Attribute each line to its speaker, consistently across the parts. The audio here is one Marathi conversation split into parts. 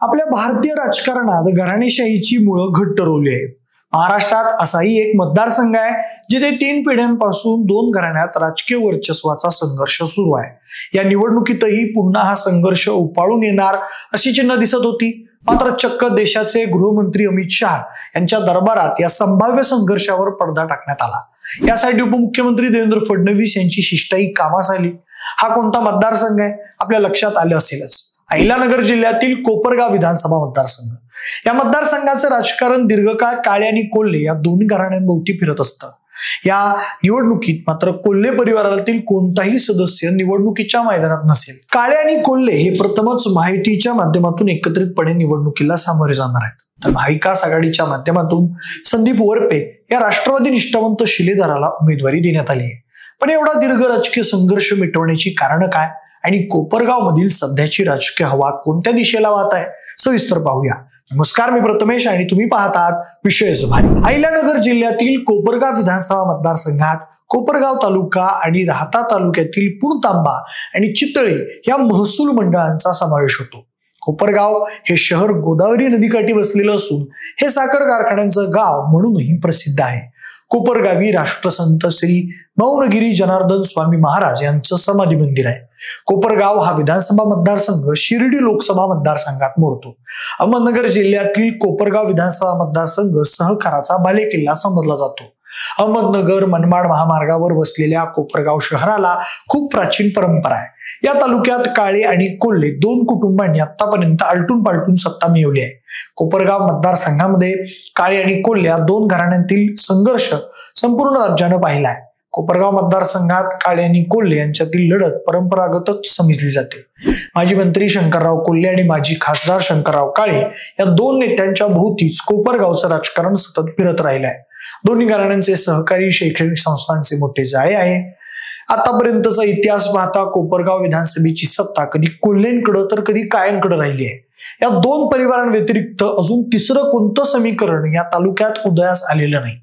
Speaker 1: आपल्या भारतीय राजकारणात घराणेशाहीची मुळं घट्ट रोवली आहे। महाराष्ट्रात असाही एक मतदारसंघ आहे जिथे 3 पिढ्यांपासून 2 घराण्यात राजकीय वर्चस्वाचा संघर्ष सुरू आहे। या निवडणुकीतही पुन्हा हा संघर्ष उपाळून येणार अशी चिन्ह दिसत होती। मात्र चक्क देशाचे गृहमंत्री अमित शहा यांच्या दरबारात या संभाव्य संघर्षावर पडदा टाकण्यात आला। यासाठी उपमुख्यमंत्री देवेंद्र फडणवीस यांची शिष्टाई कामास आली। हा कोणता मतदारसंघ आहे आपल्या लक्षात आले असेलच, अहिल्यानगर जिल्ह्यातील कोपरगाव विधानसभा मतदारसंघ। या मतदारसंघाचे राजकारण दीर्घकाळ काळे आणि कोल्हे या दोन्ही घराण्यांभोवती फिरत असतं। या निवडणुकीत मात्र कोल्हे परिवारातील कोणताही सदस्य निवडणुकीच्या मैदानात नसेल। काळे आणि कोल्हे हे प्रथमच महायुतीच्या माध्यमातून एकत्रितपणे निवडणुकीला सामोरे जाणार आहेत, तर महाविकास आघाडीच्या माध्यमातून संदीप वरपे या राष्ट्रवादी निष्ठावंत शिलेदाराला उमेदवारी देण्यात आली आहे। पण एवढा दीर्घ राजकीय संघर्ष मिटवण्याची कारण काय आणि कोपरगाव मधील सध्याची राजकीय हवा कोणत्या दिशेला वाहत आहे, सविस्तर पाहूया। नमस्कार, मी प्रथमेश आणि तुम्ही पाहतात विशेष भारी। अहिल्यानगर जिल्ह्यातील कोपरगाव विधानसभा मतदारसंघात कोपरगाव तालुका आणि राहता तालुक्यातील पुणतांबा आणि चितळे या महसूल मंडळांचा समावेश होतो। कोपरगाव हे शहर गोदावरी नदीकाठी बसलेलं असून हे साखर कारखान्यांचं गाव म्हणूनही प्रसिद्ध आहे। कोपरगावी राष्ट्रसंत श्री मौनगिरी जनार्दन स्वामी महाराज यांचं समाधी मंदिर आहे। कोपरगाव हा विधानसभा मतदारसंघ शिर्डी लोकसभा मतदारसंघात मोडतो। अहमदनगर जिल्ह्यातील कोपरगाव विधानसभा मतदारसंघ सहकाराचा बालेकिल्ला समजला जातो। अहमदनगर मनमाड महामार्गावर बसलेल्या कोपरगाव शहराला खूप प्राचीन परंपरा आहे। या तालुक्यात काळे आणि कोल्हे 2 कुटुंबांनी आतापर्यंत आलटून पालटून सत्ता मिळवली आहे। कोपरगाव मतदारसंघामध्ये काळे आणि कोल्हे या 2 घराण्यांतील संघर्ष संपूर्ण राज्यानं पाहिला आहे। कोपरगाव मतदारसंघात काळे आणि कोल्हे यांच्यातील लढत परंपरागतच समजली जाते। माजी मंत्री शंकरराव कोल्हे आणि माजी खासदार शंकरराव काळे या 2 नेत्यांच्या भोवतीच कोपरगावचं राजकारण सतत फिरत राहिलं आहे। दोन्ही घराण्यांचे सहकारी शैक्षणिक संस्थांचे मोठे जाळे आहे। आतापर्यंतचा इतिहास पाहता कोपरगाव विधानसभेची सत्ता कधी कोल्हेंकडे तर कधी काळ्यांकडे राहिली आहे। या 2 परिवारांव्यतिरिक्त अजून तिसरं कोणतं समीकरण या तालुक्यात उदयास आलेलं नाही।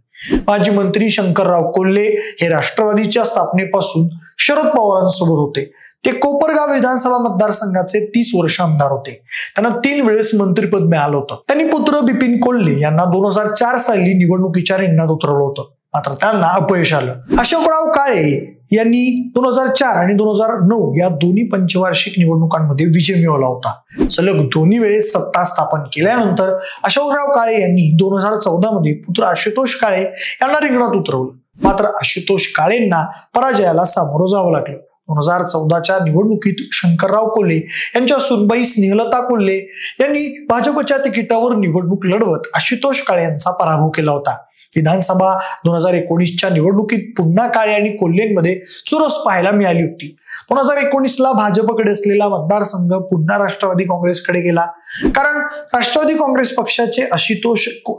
Speaker 1: माजी मंत्री शंकरराव कोल्हे हे राष्ट्रवादीच्या स्थापनेपासून शरद पवारांसोबत होते। ते कोपरगाव विधानसभा मतदारसंघाचे 30 वर्ष आमदार होते। त्यांना 3 वेळेस मंत्रिपद मिळालं होतं। त्यांनी पुत्र बिपिन कोल्हे यांना 2004 साली निवडणुकीच्या रिंगणात उतरवलं होतं, मात्र त्यांना अपयश आलं। अशोकराव काळे यांनी 2004 आणि 2009 या दोन्ही पंचवार्षिक निवडणुकांमध्ये विजय मिळवला होता। सलग दोन्ही वेळेस सत्ता स्थापन केल्यानंतर अशोकराव काळे यांनी 2014 मध्ये पुत्र आशुतोष काळे यांना रिंगणात उतरवलं, मात्र आशुतोष काळेंना पराजयाला सामोरं जावं लागलं। 2014च्या निवडणुकीत शंकरराव कोल्हे यांच्या सुनबाई स्नेहलता कोल्हे यांनी भाजपच्या तिकिटावर निवडणूक लढवत आशुतोष काळे यांचा पराभव केला होता। विधानसभा 2019च्या निवडणुकीत पुन्हा काळे आणि कोल्हेंमध्ये चुरस पाहायला मिळाली होती। 2019ला भाजपकडे असलेला मतदारसंघ पुन्हा राष्ट्रवादी काँग्रेसकडे गेला, कारण राष्ट्रवादी काँग्रेस पक्षाचे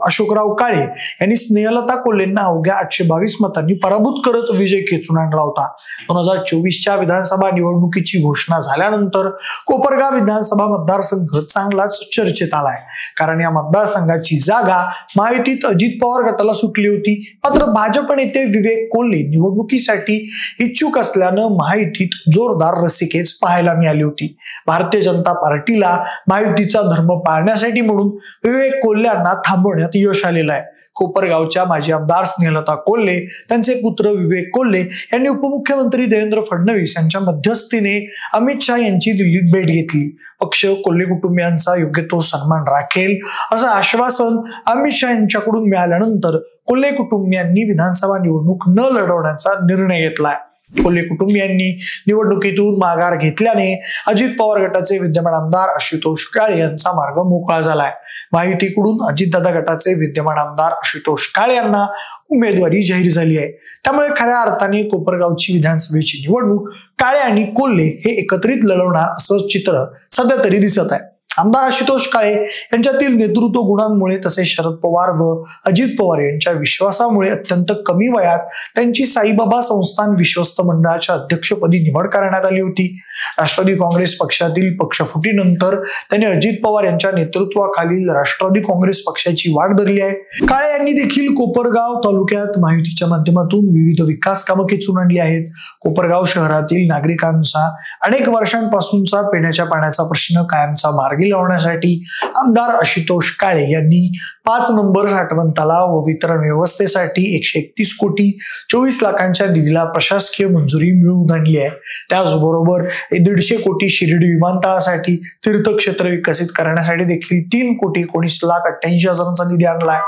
Speaker 1: अशोकराव काळे यांनी स्नेहलता कोल्हेंना अवघ्या 822 मतांनी पराभूत करत विजय खेचून आणला होता। 2024च्या विधानसभा निवडणुकीची घोषणा झाल्यानंतर कोपरगाव विधानसभा मतदारसंघ चांगलाच चर्चेत आलाय, कारण या मतदारसंघाची जागा महायुतीत अजित पवार गटाला सुटली होती। मात्र भाजप नेते विवेक कोल्हे निवडणुकीसाठी इच्छुक असल्यानं महायुतीत जोरदार रस्सीखेच पाहायला मिळाली होती। भारतीय जनता पार्टीला महायुतीचा धर्म पाळण्यासाठी म्हणून विवेक कोल्ह्यांना थांबवण्यात यश आलेलं आहे। कोपरगावच्या माजी आमदार स्नेहलता कोल्हे, त्यांचे पुत्र विवेक कोल्हे यांनी उपमुख्यमंत्री देवेंद्र फडणवीस यांच्या मध्यस्थीने अमित शहा यांची दिल्लीत भेट घेतली। पक्ष कोल्हे कुटुंबियांचा योग्य तो सन्मान राखेल असं आश्वासन अमित शहा यांच्याकडून मिळाल्यानंतर कोल्हे कुटुंबियांनी विधानसभा निवडणूक न लढवण्याचा निर्णय घेतलाय। कोल्हे कुटुंबियांनी निवडणुकीतून माघार घेतल्याने अजित पवार गटाचे विद्यमान आमदार आशुतोष काळे यांचा मार्ग मोकळा झालाय। महायुतीकडून अजितदादा गटाचे विद्यमान आमदार आशुतोष काळे यांना उमेदवारी जाहीर झाली आहे। त्यामुळे खऱ्या अर्थाने कोपरगावची विधानसभेची निवडणूक काळे आणि कोल्हे हे एकत्रित लढवणार असं चित्र सध्या तरी दिसत आहे। आमदार आशुतोष काळे यांच्यातील नेतृत्व गुणांमुळे तसेच शरद पवार व अजित पवार यांच्या विश्वासामुळे अत्यंत कमी वयात त्यांची साईबाबा संस्थान विश्वस्त मंडळाच्या अध्यक्षपदी निवड करण्यात आली होती। राष्ट्रवादी काँग्रेस पक्षातील पक्षफुटीनंतर त्यांनी अजित पवार यांच्या नेतृत्वाखालील राष्ट्रवादी काँग्रेस पक्षाची वाट धरली आहे। काळे यांनी देखील कोपरगाव तालुक्यात महायुतीच्या माध्यमातून विविध विकास कामं खेचून आणली आहेत। कोपरगाव शहरातील नागरिकांचा अनेक वर्षांपासूनचा पिण्याच्या पाण्याचा प्रश्न कायमचा मार्गी लावण्यासाठी आमदार आशुतोष काळे यांनी 5 नंबर साठवणताला व वितरण व्यवस्थेसाठी 131 कोटी 24 लाखांच्या निधीला प्रशासकीय मंजुरी मिळवून आणली आहे। त्याचबरोबर 150 कोटी शिर्डी विमानतळासाठी, तीर्थक्षेत्र विकसित करण्यासाठी देखील 3 कोटी 19,88,000चा निधी आणलाय।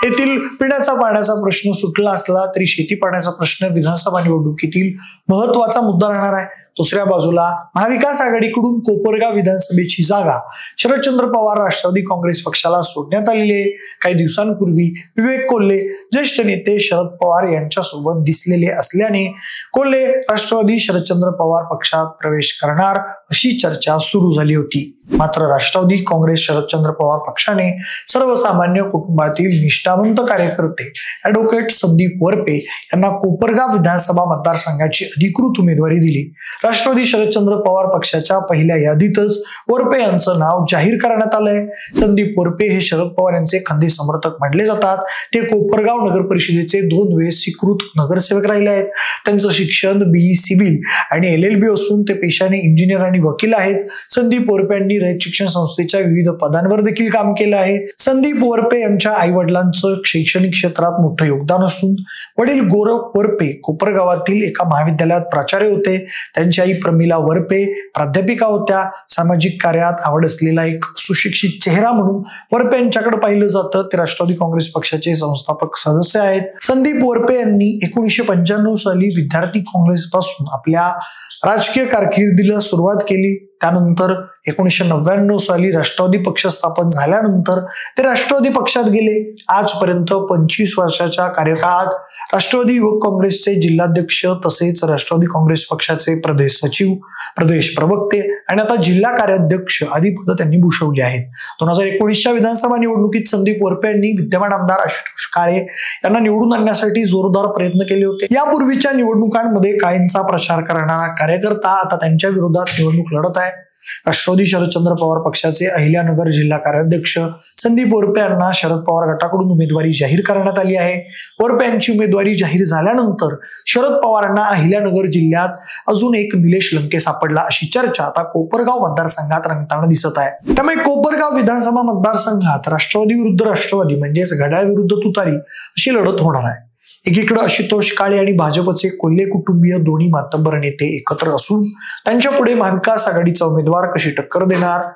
Speaker 1: येथील पिण्याचा पाण्याचा प्रश्न सुटला असला तरी शेती पाण्याचा प्रश्न विधानसभा निवडणुकीतील महत्त्वाचा मुद्दा राहणार आहे। दुसऱ्या बाजूला महाविकास आघाडीकडून कोपरगाव विधानसभेची जागा शरदचंद्र पवार राष्ट्रवादी काँग्रेस पक्षाला सोडण्यात आलेली आहे। काही दिवसांपूर्वी विवेक कोल्हे ज्येष्ठ नेते शरद पवार यांच्यासोबत दिसलेले असल्याने कोल्हे राष्ट्रवादी शरदचंद्र पवार पक्षात प्रवेश करणार अशी चर्चा सुरू झाली होती। मात्र राष्ट्रवादी काँग्रेस शरदचंद्र पवार पक्षाने सर्वसामान्य कुटुंबातील निष्ठावंत कार्यकर्ते ॲडव्होकेट संदीप वरपे यांना कोपरगाव विधानसभा मतदारसंघाची अधिकृत उमेदवारी दिली। राष्ट्रवादी शरदचंद्र पवार पक्षाच्या पहिल्या यादीतच वरपे यांचं नाव जाहीर करण्यात आलंय। संदीप वरपे हे शरद पवार यांचे खंदे समर्थक मानले जातात। ते कोपरगाव नगर परिषदेचे 2 वेळेस स्वीकृत नगरसेवक राहिले आहेत। त्यांचं शिक्षण BE सिव्हिल आणि LLB असून ते पेशाने इंजिनियर आणि वकील आहेत। संदीप वरपे यांनी रयत शिक्षण संस्थेच्या विविध पदांवर देखील काम केलं आहे। संदीप वरपे यांच्या आई वडिलांचं शैक्षणिक क्षेत्रात मोठं योगदान असून वडील गौरव वरपे कोपरगावातील एका महाविद्यालयात प्राचार्य होते। त्यांची आई प्रमिला वरपे प्राध्यापिका होत्या। सामाजिक कार्यात आवड असलेला एक सुशिक्षित चेहरा म्हणून वरपे यांच्याकडे पाहिलं जातं। ते राष्ट्रवादी काँग्रेस पक्षाचे संस्थापक सदस्य आहेत। संदीप वरपे यांनी 1995 साली विद्यार्थी काँग्रेस पासून आपल्या राजकीय कारकिर्दीला सुरुवात केली। त्यानंतर 1999 साली राष्ट्रवादी पक्ष स्थापन झाल्यानंतर ते राष्ट्रवादी पक्षात गेले। आजपर्यंत 25 वर्षाच्या कार्यकाळात राष्ट्रवादी युवक काँग्रेसचे जिल्हाध्यक्ष तसेच राष्ट्रवादी काँग्रेस पक्षाचे प्रदेश सचिव, प्रदेश प्रवक्ते आणि आता जिल्हा कार्याध्यक्ष आदी पदं त्यांनी भूषवली आहेत। 2019च्या विधानसभा निवडणुकीत संदीप वरपे यांनी विद्यमान आमदार आशुतोष काळे यांना निवडून आणण्यासाठी जोरदार प्रयत्न केले होते। यापूर्वीच्या निवडणुकांमध्ये काळेंचा प्रचार करणारा कार्यकर्ता आता त्यांच्या विरोधात निवडणूक लढत आहे। राष्ट्रवादी शरदचंद्र पवार पक्षाचे अहिल्यानगर जिल्हा कार्याध्यक्ष संदीप वरपे यांना शरद पवार गटाकडून उमेदवारी जाहीर करण्यात आली आहे। वरपे यांची उमेदवारी जाहीर झाल्यानंतर शरद पवारांना अहिल्यानगर जिल्ह्यात अजून एक निलेश लंके सापडला अशी चर्चा आता कोपरगाव मतदारसंघात रंगताना दिसत आहे। त्यामुळे कोपरगाव विधानसभा मतदारसंघात राष्ट्रवादी विरुद्ध राष्ट्रवादी म्हणजेच घड्याळ विरुद्ध तुतारी अशी लढत होणार आहे। एकीकडे आशुतोष काळे आणि भाजपचे कोल्हे कुटुंबीय दोन्ही मातब्बर नेते एकत्र असून त्यांच्या पुढे महाविकास आघाडीचा उमेदवार कशी टक्कर देणार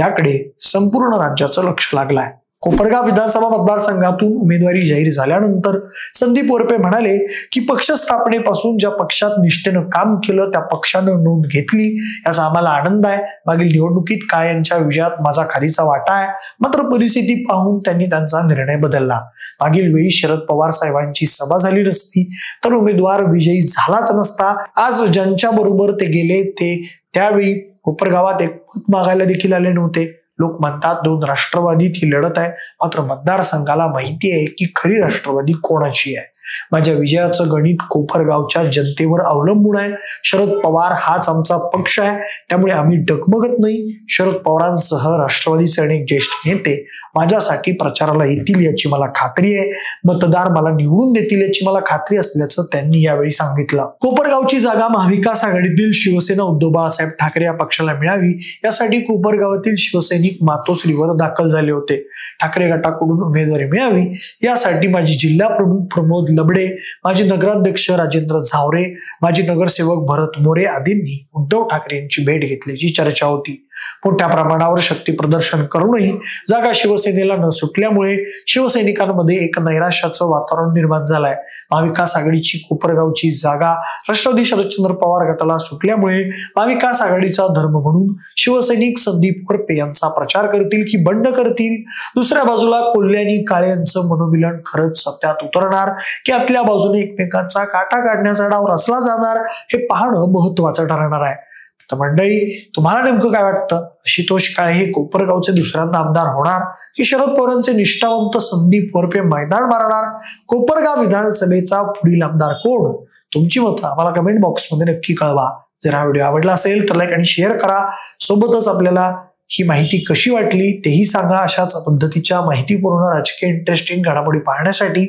Speaker 1: याकडे संपूर्ण राज्याचं लक्ष लागलंय। कोपरगाव विधानसभा मतदारसंघातून उमेदवारी जाहीर झाल्यानंतर संदीप वरपे म्हणाले की पक्ष स्थापनेपासून ज्या पक्षात निष्ठेनं काम केलं त्या पक्षानं नोंद घेतली याचा आम्हाला आनंद आहे। मागील निवडणुकीत काळे यांच्या विजयात माझा खारीचा वाटा आहे, मात्र परिस्थिती पाहून त्यांनी त्यांचा निर्णय बदलला। मागील वेळी शरद पवार साहेबांची सभा झाली नसती तर उमेदवार विजयी झालाच नसता। आज ज्यांच्या बरोबर ते गेले ते त्यावेळी कोपरगावात एक मत मागायला देखील आले नव्हते। लोक म्हणतात 2 राष्ट्रवादीत ही लढत आहे, मात्र मतदारसंघाला माहिती आहे की खरी राष्ट्रवादी कोणाची आहे। माझ्या विजयाचं गणित कोपरगावच्या जनतेवर अवलंबून आहे। शरद पवार हाच आमचा पक्ष आहे, त्यामुळे आम्ही डगमगत नाही। शरद पवारांसह राष्ट्रवादीचे अनेक ज्येष्ठ नेते माझ्यासाठी प्रचाराला येतील याची मला खात्री आहे। मतदार मला निवडून देतील याची मला खात्री असल्याचं त्यांनी यावेळी सांगितलं। कोपरगावची जागा महाविकास आघाडीतील शिवसेना उद्धव बाळासाहेब ठाकरे या पक्षाला मिळावी यासाठी कोपरगावातील शिवसैनिक मातोश्रीवर दाखल झाले होते। ठाकरे गटाकडून उमेदवारी मिळावी यासाठी माजी जिल्हा प्रमुख प्रमोद लबडे, माजी नगराध्यक्ष राजेंद्र झावरे, माजी नगरसेवक भरत मोरे आदींनी उद्धव ठाकरे यांची भेट घेतल्याची चर्चा होती। मोठ्या प्रमाणावर शक्ती प्रदर्शन करूनही जागा शिवसेनेला न सुटल्यामुळे शिवसैनिकांमध्ये एक नैराश्याचं वातावरण निर्माण झालंय। महाविकास आघाडीची कोपरगावची जागा राष्ट्रवादी शरदचंद्र पवार गटाला सुटल्यामुळे महाविकास आघाडीचा धर्म म्हणून शिवसैनिक संदीप वरपे यांचा प्रचार करतील की बंड करतील। दुसऱ्या बाजूला कोल्हे आणि काळे यांचं मनोमिलन खरंच सत्यात उतरणार की आतल्या बाजूने एकमेकांचा काटा काढण्याचा डाव रचला जाणार हे पाहणं महत्वाचं ठरणार आहे। तर मंडळी, तुम्हाला नेमकं काय वाटतं? आशुतोष काळे हे कोपरगावचे दुसऱ्यांदा आमदार होणार की शरद पवारांचे निष्ठावंत संदीप वरपे मैदान मारणार? कोपरगाव विधानसभेचा पुढील आमदार कोण? तुमची मतं आम्हाला कमेंट बॉक्समध्ये नक्की कळवा। जर हा व्हिडिओ आवडला असेल तर लाईक आणि शेअर करा। सोबतच आपल्याला ही माहिती कशी वाटली तेही सांगा। अशाच पद्धतीच्या माहितीपूर्ण राजकीय इंटरेस्टिंग घडामोडी पाहण्यासाठी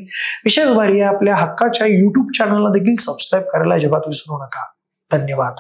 Speaker 1: विशेष भारी आपल्या हक्काच्या YouTube चॅनलला देखील सबस्क्राईब करायला अजिबात विसरू नका। धन्यवाद।